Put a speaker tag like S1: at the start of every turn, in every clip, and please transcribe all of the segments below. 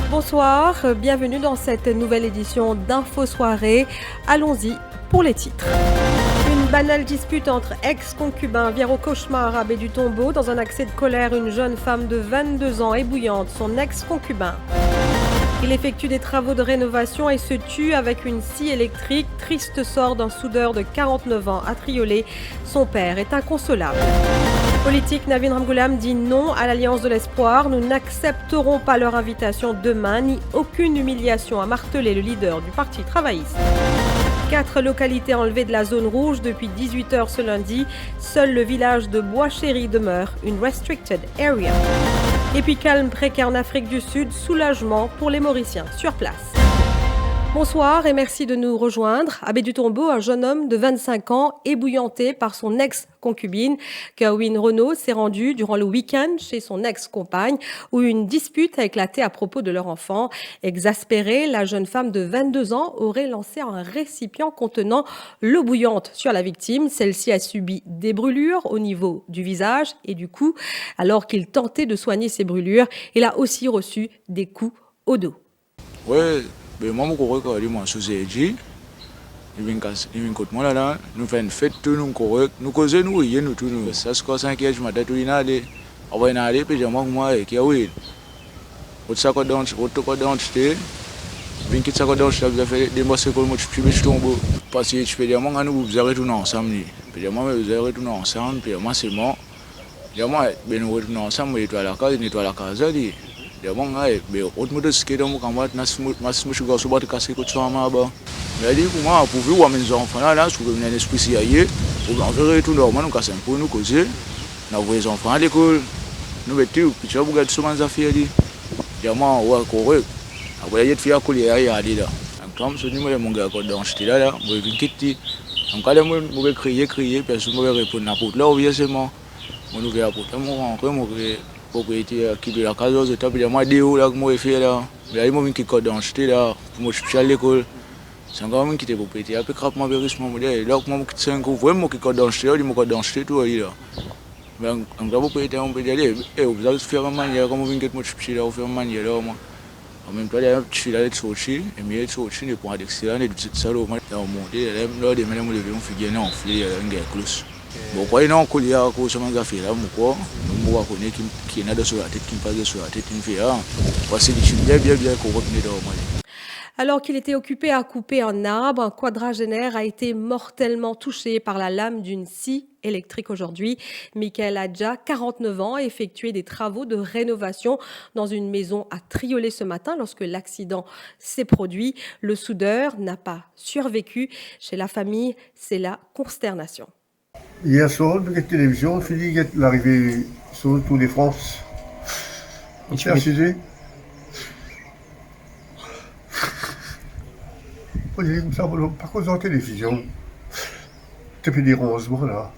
S1: Bonsoir, bienvenue dans cette nouvelle édition d'Info Soirée. Allons-y pour les titres. Une banale dispute entre ex-concubins vire au cauchemar à Baie du Tombeau. Dans un accès de colère, une jeune femme de 22 ans ébouillante son ex-concubin. Il effectue des travaux de rénovation et se tue avec une scie électrique. Triste sort d'un soudeur de 49 ans à Triolet. Son père est inconsolable. Politique, Navin Ramgoolam dit non à l'Alliance de l'Espoir. Nous n'accepterons pas leur invitation demain, ni aucune humiliation, a martelé le leader du Parti travailliste. 4 localités enlevées de la zone rouge depuis 18h ce lundi. Seul le village de Bois-Chéry demeure une restricted area. Et puis calme précaire en Afrique du Sud, soulagement pour les Mauriciens sur place. Bonsoir et merci de nous rejoindre. À Baie du Tombeau, un jeune homme de 25 ans ébouillanté par son ex-concubine. Kerwin Renaud s'est rendu durant le week-end chez son ex-compagne où une dispute a éclaté à propos de leur enfant. Exaspérée, la jeune femme de 22 ans aurait lancé un récipient contenant l'eau bouillante sur la victime. Celle-ci a subi des brûlures au niveau du visage et du cou. Alors qu'il tentait de soigner ses brûlures, il a aussi reçu des coups au dos.
S2: Ouais. Mais moi, je correct, moi, je suis dit, il vient contre moi là, nous faisons une fête, tout nous correct, nous causons, nous rions, nous tout nous. Ça se passe en qui je m'attends tout aller, on va y aller, puis j'ai moi qui a oui. Autre ça qu'on danse, j'étais, bien que ça qu'on danse, vous avez des masses pour moi, je tombe, parce que je peux dire moi, nous vous arrêtez tout ensemble, puis moi vous arrêtez tout ensemble, puis moi c'est moi, moi ben nous retournons ensemble, nettoie la case, dit. Dia mong ai be ot muda skeda mo kamat nas musuga so bat kase ko tsama ba mais dit comment pour voir mes enfants là sur une esprit si ailleurs pour enverrer tout normal nous casse pour nous causer na voyez enfants à l'école nous mettons puis tu vas regarder souvent ça fait dit dia mong ouais correct après il fait à couler à dit là comme ce numéro mon gars dans j'étais là moi vinn quitter donc quand moi crier puis moi répondre na porte là obviously mon ouvert porte moi rentrer moi propriété qui de la case aux étapes de moi déo là que moi fait là mais moi qui code dans j'étais là pour moi je suis à l'école c'est encore moi qui était propriété après crap moi vérissement moi là moi qui c'est un vraiment qui code dans j'étais moi code dans j'étais tout là mais on va propriété on peut aller et vous allez faire une manière comme vous que moi je suis là faire une manière là moi en même temps là je suis là de sortir et mieux sortir pour adexer et tout ça là moi monter là des mêmes lever on fait gagner on fait un gars close bon quoi il non couler à cause de mon affaire là moi moi connais qui n'a de sur la tête qui me passe sur la tête une fait parce que je suis bien qu'on retenait dans moi.
S1: Alors qu'il était occupé à couper un arbre, un quadragénaire a été mortellement touché par la lame d'une scie électrique aujourd'hui. Michael Adja, 49 ans, a effectué des travaux de rénovation dans une maison à Triolet ce matin lorsque l'accident s'est produit. Le soudeur n'a pas survécu. Chez la famille, c'est la consternation.
S3: Hier soir, de la télévision, je dis que l'arrivée sur le Tour de France. On s'est assisé. On dit comme ça, par contre, en télévision, tu peux dire 11 mois là.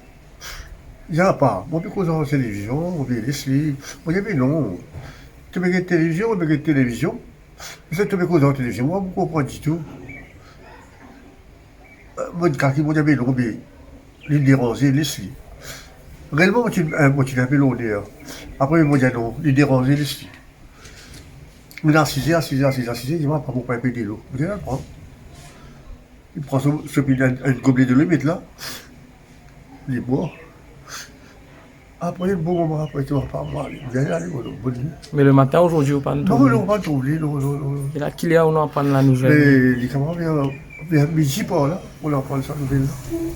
S3: Il n'y a pas. Moi, puis cause en télévision, on dit Leslie. Moi, il y avait non. Tu peux télévision, tu peux télévision. Mais tu peux cause en télévision, moi, je ne comprends pas du tout. Moi, quand il y avait non, mais. Il dérangeait Leslie. Réellement, moi, tu l'avais long d'ailleurs. Après, moi, j'ai non, il dérangeait Leslie. Il a 6h, il m'a pas mon pain de l'eau. Vous allez prendre. Il prend un gobelet de l'eau, il met là. Il boit. Après, bon moment, après, tu vas pas mal. Vous allez aller, bonne nuit.
S4: Mais le matin, aujourd'hui, vous parlez de
S3: non, on va trouver, non.
S4: Et là, qu'il y a, on en parle la nouvelle.
S3: Mais les camarades, vers midi, pas là, on en parle sa nouvelle.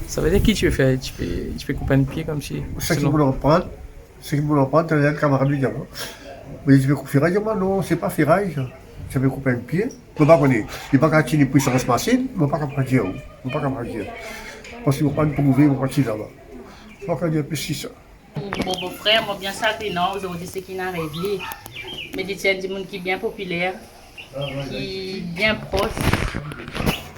S4: Ça veut dire qui tu veux faire? Tu peux couper un pied comme si.
S3: C'est qui veut en prendre. C'est qui veut en prendre, tu as un camarade lui dire. Mais tu veux couper ferraille, non, c'est pas ferraille. Tu veux couper un pied. Je ne sais pas, il n'y a pas qu'à tirer puissance machine, je ne sais pas qu'à dire. Je ne sais pas qu'à dire. Parce qu'il ne faut pas nous trouver, on va partir là-bas. Je ne sais pas qu'à dire plus que ça.
S5: Mon beau-frère m'a bien sacré, non, aujourd'hui c'est qu'il n'a rêvé. Mais il y a des gens qui sont bien populaires, qui sont bien proches.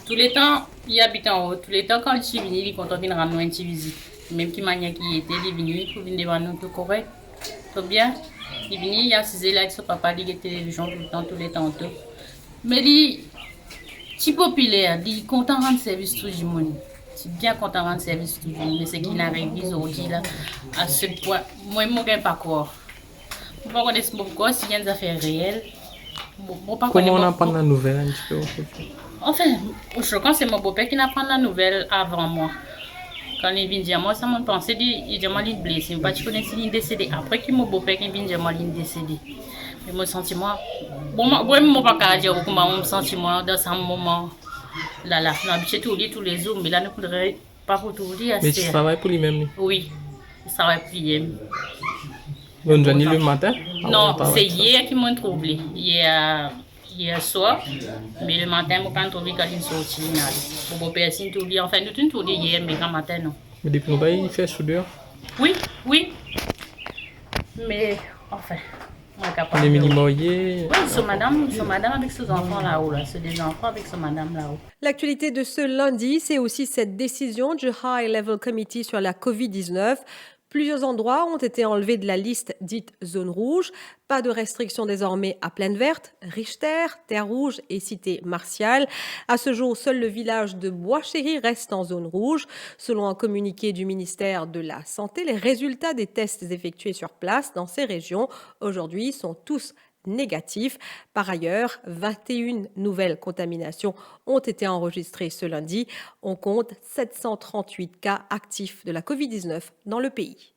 S5: Tous les temps, il habite en haut. Tous les temps, quand je suis venu, il est content de ramener une petite visite. Même qui manière qui était, il est venu pour venir devant nous tout correct. Tout bien. Il est venu, il a assisté là avec son papa, il a télévision tout le temps, tous les temps. Mais Si populaire, il est content de rendre service tout le monde. C'est bien content de rendre service tout le monde. Mais ce qui n'arrive aujourd'hui, là, à ce point, moi, je ne peux pas croire. Je ne peux pas connaître pourquoi, s'il y a des affaires réelles.
S4: Comment on apprend la nouvelle un petit peu aujourd'hui?
S5: Enfin, au choquant, c'est mon beau-père qui apprend la nouvelle avant moi. Quand il vient dire moi, ça m'a pensé, il dit moi, il est blessé. Je ne connais pas s'il est décédé. Après que mon beau-père vient dire moi, il est décédé. Mais mon sentiment, bon, moi, je ne peux pas dire comment mon sentiment dans ce moment. Là, je suis tout tous les jours, mais là, je ne pourrais pas pour tout dire.
S4: Mais tu travailles pour lui-même?
S5: Oui, je travaille pour lui-même.
S4: On doit le matin?
S5: Non, c'est hier qu'ils m'ont trouvé. Hier soir, mais le matin, je ne pas trouvé quand il sortit. Mon beau-père, c'est tout dit. Enfin, nous tout dit hier, mais quand matin, non.
S4: Mais depuis nous, il fait soudure?
S5: Oui, oui. Mais, enfin, on est capable.
S4: Les minimoyers?
S5: Oui, c'est madame avec ses enfants là-haut. Là. C'est des enfants avec sa madame là-haut.
S1: L'actualité de ce lundi, c'est aussi cette décision du High Level Committee sur la Covid-19. Plusieurs endroits ont été enlevés de la liste dite zone rouge. Pas de restrictions désormais à Plaine Verte, Richter, Terre Rouge et Cité Martiale. À ce jour, seul le village de Bois-Chéry reste en zone rouge. Selon un communiqué du ministère de la Santé, les résultats des tests effectués sur place dans ces régions aujourd'hui sont tous négatifs. Par ailleurs, 21 nouvelles contaminations ont été enregistrées ce lundi. On compte 738 cas actifs de la Covid-19 dans le pays.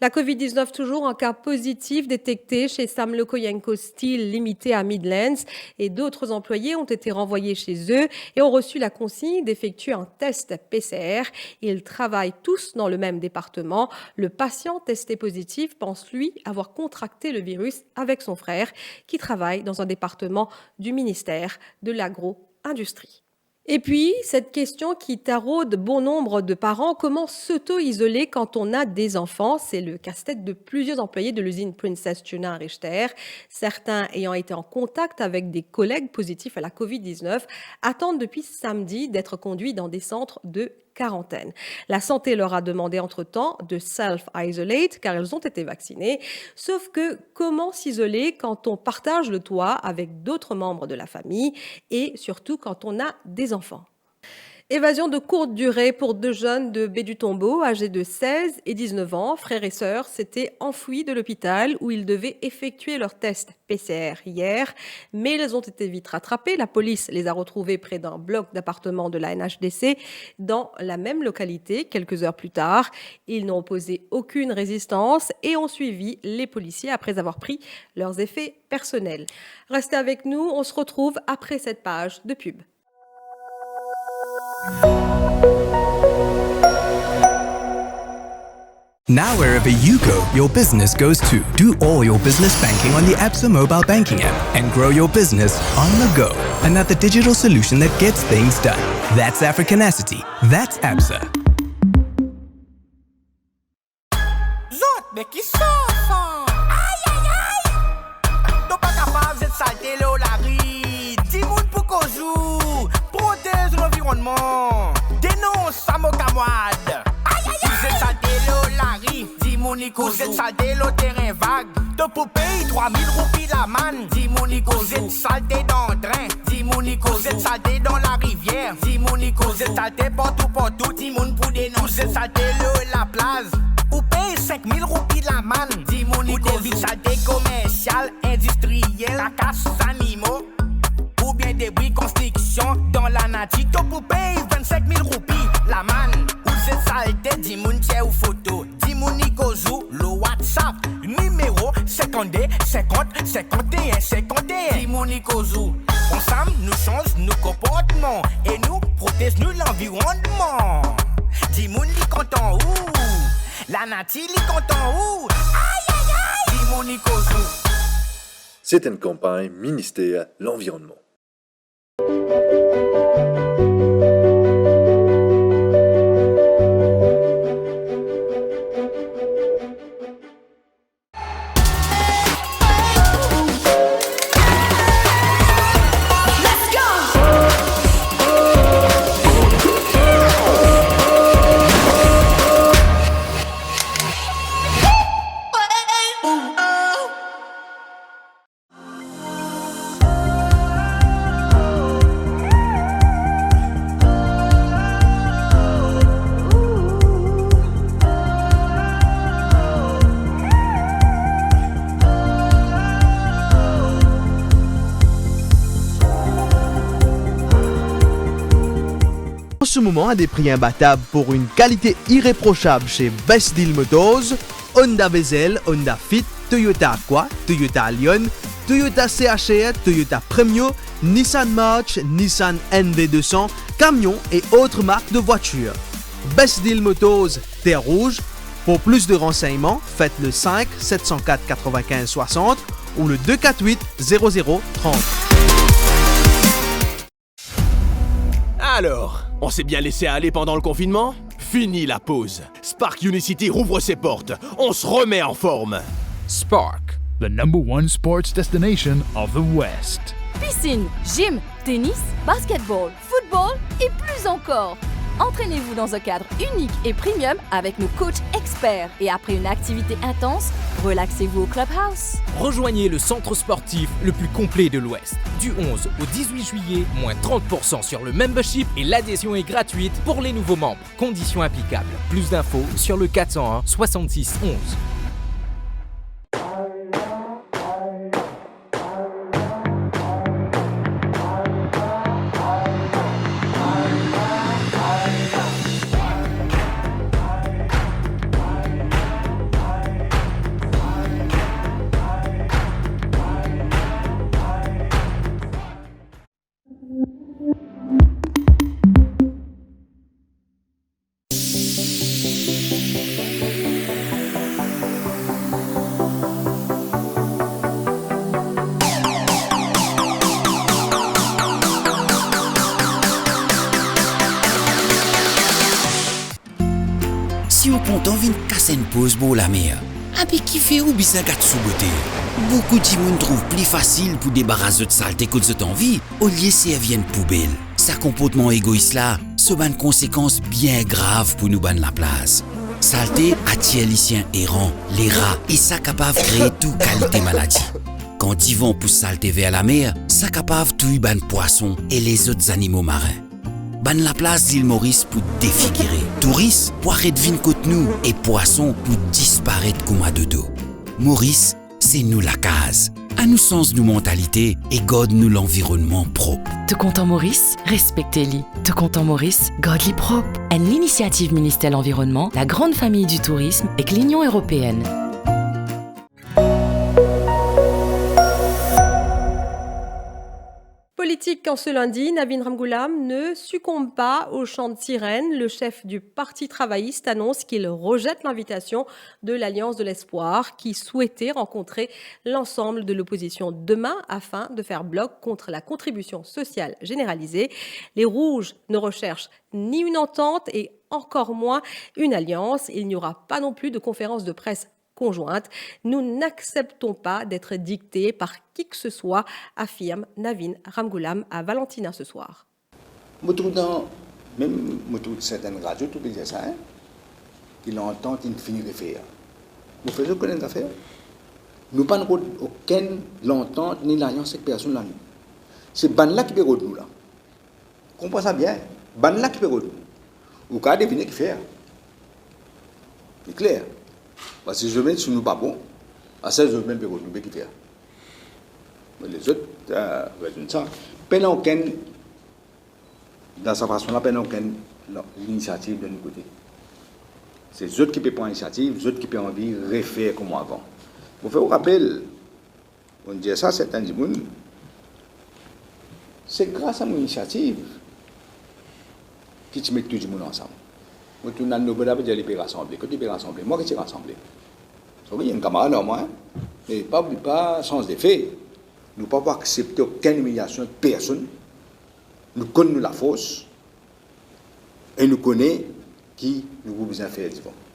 S1: La Covid-19, toujours un cas positif détecté chez Sam Lokoyenko Steel limité à Midlands et d'autres employés ont été renvoyés chez eux et ont reçu la consigne d'effectuer un test PCR. Ils travaillent tous dans le même département. Le patient testé positif pense, lui, avoir contracté le virus avec son frère qui travaille dans un département du ministère de l'agro-industrie. Et puis, cette question qui taraude bon nombre de parents, comment s'auto-isoler quand on a des enfants? C'est le casse-tête de plusieurs employés de l'usine Princess Tuna à Richter. Certains ayant été en contact avec des collègues positifs à la Covid-19 attendent depuis samedi d'être conduits dans des centres de quarantaine. La santé leur a demandé entre-temps de self-isolate car elles ont été vaccinées. Sauf que comment s'isoler quand on partage le toit avec d'autres membres de la famille et surtout quand on a des enfants? Évasion de courte durée pour deux jeunes de Baie-du-Tombeau, âgés de 16 et 19 ans, frères et sœurs, s'étaient enfouis de l'hôpital où ils devaient effectuer leur test PCR hier, mais ils ont été vite rattrapés. La police les a retrouvés près d'un bloc d'appartements de la NHDC dans la même localité quelques heures plus tard. Ils n'ont opposé aucune résistance et ont suivi les policiers après avoir pris leurs effets personnels. Restez avec nous, on se retrouve après cette page de pub.
S6: Now wherever you go, your business goes too. Do all your business banking on the Absa mobile banking app and grow your business on the go. Another digital solution that gets things done. That's Africanacity. That's Absa.
S7: Zot, mais qui sont ça? Aïe, aïe, aïe! T'es pas capable de salter la rue. Dis-moi pour qu'on joue. Protège l'environnement. Dénonce sa mokamouade. Aïe, aïe, aïe! Vous êtes salté la rue. Dis-moi, vous êtes salté le terrain vague. T'es pour payer 3000 roupies la manne. Dis-moi, vous êtes salté dans le train. Dis-moi, vous êtes salté dans la rivière. Dis-moi, vous êtes salté partout. Dis-moi pour dénoncer. Vous êtes salté la place. Ou paye 5000 roupies la manne. Dis-moi, ou des villes saletés commerciales, industrielles, la casse aux animaux. Ou bien des bris construction dans la nature. Toi pour payer 25 000 roupies la manne. Ou c'est saleté, dis-moi ou photo. Dis-moi Nikozou, le WhatsApp. Numéro 52 50 51 51. Dis-moi Nikozou. Ensemble, nous changeons nos comportements. Et nous protégeons l'environnement. Dis-moi li content où? La nature li content où? Aïe aïe aïe! Dis-moi Nikozou.
S8: C'est une campagne ministère de l'Environnement.
S9: En ce moment, à des prix imbattables pour une qualité irréprochable chez Best Deal Motors, Honda Vezel, Honda Fit, Toyota Aqua, Toyota Lyon, Toyota CHR, Toyota Premio, Nissan March, Nissan NV200, camions et autres marques de voitures. Best Deal Motors, Terre Rouge. Pour plus de renseignements, faites le 5 704 95 60 ou le 248 00 30.
S10: Alors, on s'est bien laissé aller pendant le confinement? Fini la pause. Spark Unicity rouvre ses portes. On se remet en forme.
S11: Spark, the #1 sports destination of the West.
S12: Piscine, gym, tennis, basketball, football et plus encore. Entraînez-vous dans un cadre unique et premium avec nos coachs experts. Et après une activité intense, relaxez-vous au Clubhouse.
S13: Rejoignez le centre sportif le plus complet de l'Ouest. Du 11 au 18 juillet, moins 30% sur le membership et l'adhésion est gratuite pour les nouveaux membres. Conditions applicables. Plus d'infos sur le 401 66 11.
S14: Si on compte envie de casser une pause pour la mer, avec qui fait ou bien gâte sous beauté. Beaucoup de monde trouvent plus facile pour débarrasser de saleté que de envie, au lieu de servir une poubelle. Sa comportement égoïste là, se ban conséquences bien graves pour nous ban la place. Saleté attire les siens errants, les rats, et ça capable créer toute qualité maladie. Quand Divan pousse saleté vers la mer, ça capable tuer ban poissons et les autres animaux marins. Ban la place d'île Maurice pour défigurer. Touristes pour arrêter vin côte nous et poissons pour disparaître comme à dodo. Maurice, c'est nous la case. À nous sens nous mentalité et garde nous l'environnement propre.
S15: Te content Maurice, respectez-les. Te content Maurice, garde-les propre. Une initiative ministère de l'Environnement, la grande famille du tourisme et l'Union européenne.
S1: Politique en ce lundi, Navin Ramgoolam ne succombe pas au chant de sirène. Le chef du Parti travailliste annonce qu'il rejette l'invitation de l'Alliance de l'Espoir qui souhaitait rencontrer l'ensemble de l'opposition demain afin de faire bloc contre la contribution sociale généralisée. Les Rouges ne recherchent ni une entente et encore moins une alliance. Il n'y aura pas non plus de conférence de presse conjointe. Nous n'acceptons pas d'être dictés par qui que ce soit, affirme Navin Ramgoolam à Valentina ce soir.
S16: Je trouve dans même certaines radios, tout peut dire ça, hein, qui l'entendent, ils finissent de faire. Vous faites aucune affaire. Nous n'avons aucune l'entente ni l'alliance avec personne là. C'est ban là qui peut nous là. Comprenez ça bien. Ban là qui peut nous. Ou qu'à deviner qui faire. C'est clair. Parce que je mets sur nous pas bon, à ça je même peux nous qui faire. Mais les autres, ça, pendant aucune, dans sa façon-là, pendant aucune initiative de notre côté. C'est les autres qui peuvent prendre l'initiative, les autres qui peuvent envie de refaire comme avant. Vous faites un rappel, on dit ça, certains disent, c'est grâce à mon initiative que tu mets tout le monde ensemble. Moi, tout le monde peut dire rassembler. Quand tu peux rassembler, moi, je suis rassemblé. Il y a un camarade normal, mais pas sans effet. Nous ne pouvons pas accepter aucune humiliation de personne. Nous connaissons la force et nous connaissons qui nous avons besoin de faire.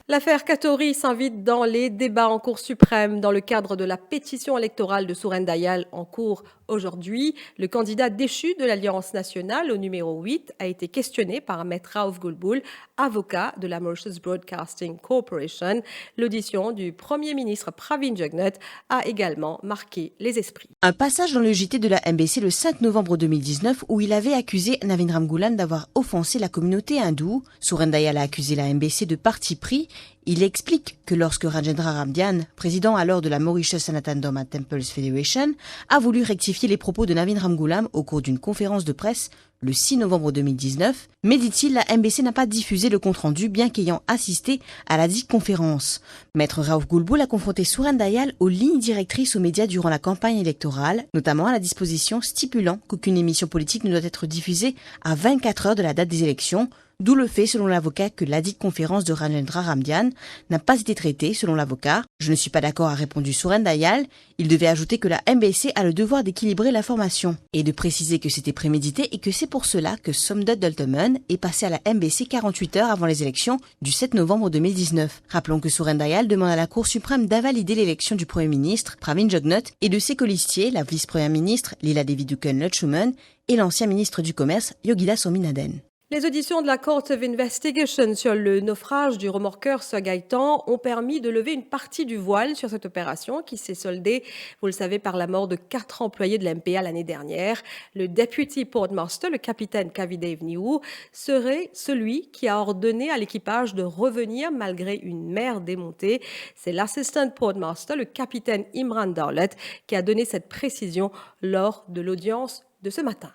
S1: L'affaire Katori s'invite dans les débats en Cour suprême dans le cadre de la pétition électorale de Soeren Dayal en cours aujourd'hui. Le candidat déchu de l'Alliance nationale au numéro 8 a été questionné par Maître Raouf Goulboul, avocat de la Mauritius Broadcasting Corporation. L'audition du Premier ministre Pravin Jugnauth a également marqué les esprits.
S17: Un passage dans le JT de la MBC le 5 novembre 2019 où il avait accusé Navin Ramgoolam d'avoir offensé la communauté hindoue. Soeren Dayal a accusé la MBC de parti pris. Il explique que lorsque Rajendra Ramdian, président alors de la Mauritius Sanatandom and Temples Federation, a voulu rectifier les propos de Navin Ramgoolam au cours d'une conférence de presse, le 6 novembre 2019, mais dit-il, la MBC n'a pas diffusé le compte-rendu bien qu'ayant assisté à la dite conférence. Maître Raouf Goulboul a confronté Sourène Dayal aux lignes directrices aux médias durant la campagne électorale, notamment à la disposition stipulant qu'aucune émission politique ne doit être diffusée à 24 heures de la date des élections, d'où le fait, selon l'avocat, que la dite conférence de Rajendra Ramdian n'a pas été traitée, selon l'avocat. Je ne suis pas d'accord, a répondu Sourène Dayal. Il devait ajouter que la MBC a le devoir d'équilibrer l'information et de préciser que c'était prémédité et que c'est pour cela que Somdod Dolteman est passé à la MBC 48 heures avant les élections du 7 novembre 2019. Rappelons que Sourène Dayal demande à la Cour suprême d'invalider l'élection du Premier ministre Pravin Jugnauth et de ses colistiers, la vice-première ministre Lila Devi Duken-Lutschuman et l'ancien ministre du Commerce Yogilas Sominaden.
S1: Les auditions de la Court of Investigation sur le naufrage du remorqueur Sir Gaëtan ont permis de lever une partie du voile sur cette opération qui s'est soldée, vous le savez, par la mort de 4 employés de l'MPA l'année dernière. Le Deputy Portmaster, le capitaine Kavidev Niou, serait celui qui a ordonné à l'équipage de revenir malgré une mer démontée. C'est l'Assistant Portmaster, le capitaine Imran Dawlat, qui a donné cette précision lors de l'audience de ce matin.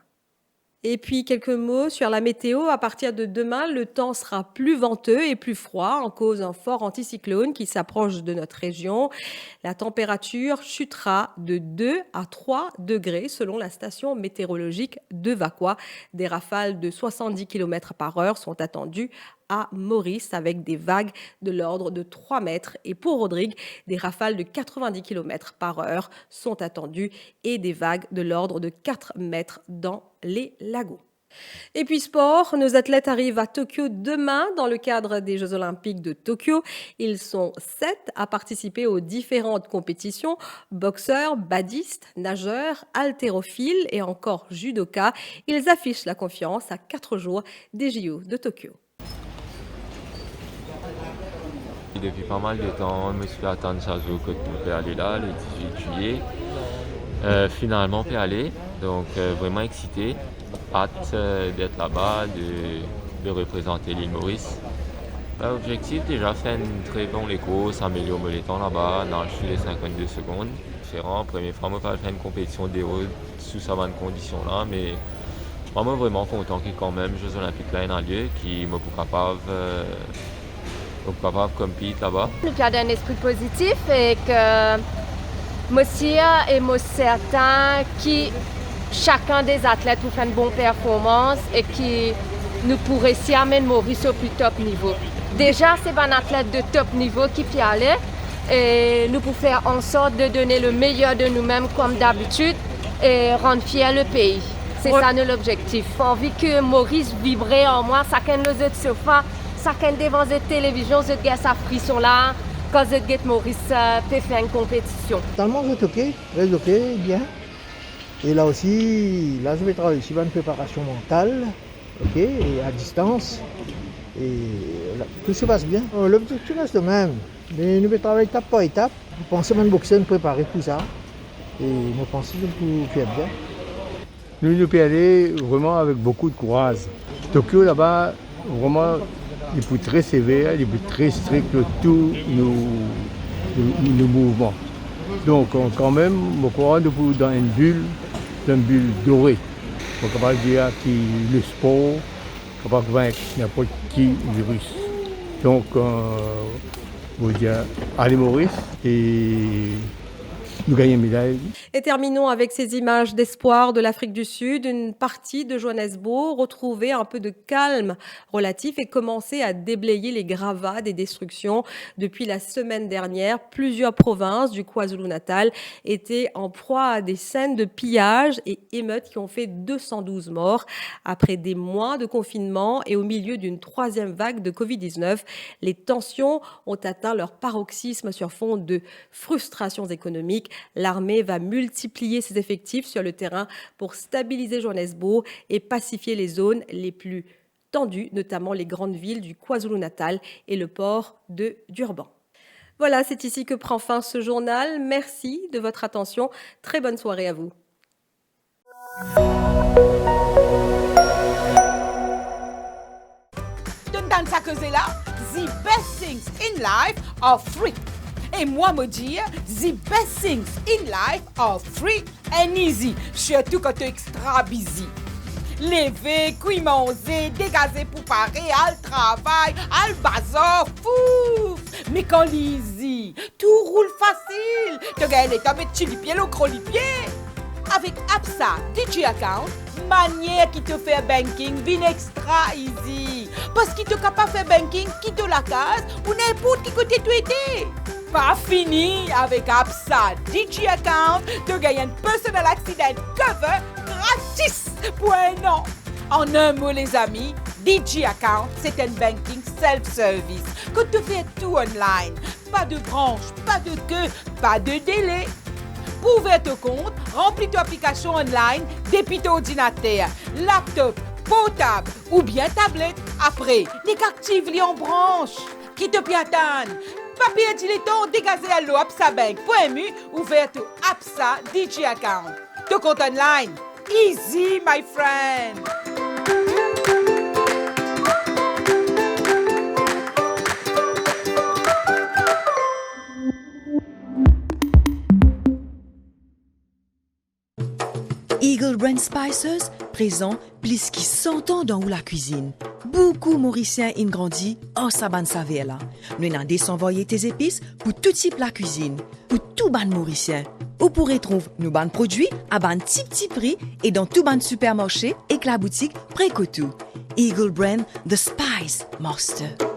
S1: Et puis, quelques mots sur la météo. À partir de demain, le temps sera plus venteux et plus froid, en cause d'un fort anticyclone qui s'approche de notre région. La température chutera de 2 à 3 degrés selon la station météorologique de Vakwa. Des rafales de 70 km/h sont attendues à Maurice avec des vagues de l'ordre de 3 mètres. Et pour Rodrigue, des rafales de 90 km/h sont attendues et des vagues de l'ordre de 4 mètres dans les lagons. Et puis sport, nos athlètes arrivent à Tokyo demain dans le cadre des Jeux Olympiques de Tokyo. Ils sont 7 à participer aux différentes compétitions, boxeurs, badistes, nageurs, haltérophiles et encore judoka. Ils affichent la confiance à 4 jours des JO de Tokyo.
S18: Depuis pas mal de temps, je me suis fait attendre chaque jour que je peux aller là, le 18 juillet. Finalement, je peux aller, donc vraiment excité, hâte d'être là-bas, de représenter l'île Maurice. L'objectif, déjà, faire une très bonne course, améliorer les temps là-bas, nager les 52 secondes. Différent, première fois, je vais faire une compétition des hauts sous ces bonnes conditions-là, mais je suis vraiment content qu'il y ait quand même Jeux Olympiques là en lieu, qui me capable de compétir là-bas.
S19: Je garde un esprit positif et que monsieur et moi certain que chacun des athlètes pour faire une bonne performance et qui nous pourrait s'y amener Maurice au plus top niveau. Déjà, c'est un athlète de top niveau qui peut aller et nous pour faire en sorte de donner le meilleur de nous-mêmes comme d'habitude et rendre fier le pays. C'est ça notre objectif. J'ai envie que Maurice vibrait en moi, chacun de nos autres sofas. Chacun devant cette télévision, cette guerre, sa frisson là, quand cette guerre Maurice peut faire une compétition.
S20: Totalement, c'est ok, très ok, bien. Et là aussi, là je vais travailler sur une préparation mentale, ok, et à distance. Et là, tout se passe bien. L'objectif reste le même, mais nous devons travailler étape par étape. Je pense que boxer, nous préparer tout ça. Et je pense que nous faire bien.
S21: Nous devons aller vraiment avec beaucoup de courage. Tokyo là-bas, vraiment. Il est très sévère, il est très strict de tous nos mouvements. Donc quand même, mon courant dans une bulle dorée. On est capable de dire que le sport est capable de vaincre n'importe qui virus. Donc, on va dire, allez Maurice et nous gagnons une médaille.
S1: Et terminons avec ces images d'espoir de l'Afrique du Sud. Une partie de Johannesburg retrouvait un peu de calme relatif et commençait à déblayer les gravats des destructions. Depuis la semaine dernière, plusieurs provinces du KwaZulu-Natal étaient en proie à des scènes de pillage et émeutes qui ont fait 212 morts. Après des mois de confinement et au milieu d'une 3e vague de Covid-19, les tensions ont atteint leur paroxysme sur fond de frustrations économiques. L'armée va multiplier ses effectifs sur le terrain pour stabiliser Johannesburg et pacifier les zones les plus tendues, notamment les grandes villes du KwaZulu-Natal et le port de Durban. Voilà, c'est ici que prend fin ce journal. Merci de votre attention. Très bonne soirée à vous.
S22: The best things in life are free. Et moi me dire, the best things in life are free and easy. Surtout quand tu es extra busy. Lever, cuire manger, dégazer pour parer, al travail, al bazar, fouf. Mais quand l'easy, tout roule facile. Tu gagnes les tables de pied, le gros pied. Avec Absa DJ Account, manière qui te fait banking vient extra easy. Parce qu'il te capable de faire banking qui te la case ou n'importe qui côté tu étais. Pas fini avec Absa DJ Account, tu gagnes un personal accident cover gratis pour un an. En un mot les amis, DJ Account, c'est un banking self-service que tu fais tout online. Pas de branche, pas de queue, pas de délai. Pour ouvrir ton compte, remplis ton application online depuis ton ordinateur, laptop, portable ou bien tablette. Après, les actives en branche. Qui te piatane? Papier dilettant dégagé à l'eau absabank.mu, ouvert ton Absa DJ Account. Ton compte online, easy my friend.
S2: Eagle Brand Spices présent plus qui 100 ans dans la cuisine. Beaucoup Mauriciens ont grandi en saban savela. Nous avons désenvoyé tes épices pour tout type la cuisine, pour tout ban Mauricien. Vous pourrez trouver nos ban produits à ban petit prix et dans tout ban supermarché et que la boutique Précotou. Eagle Brand The Spice Master.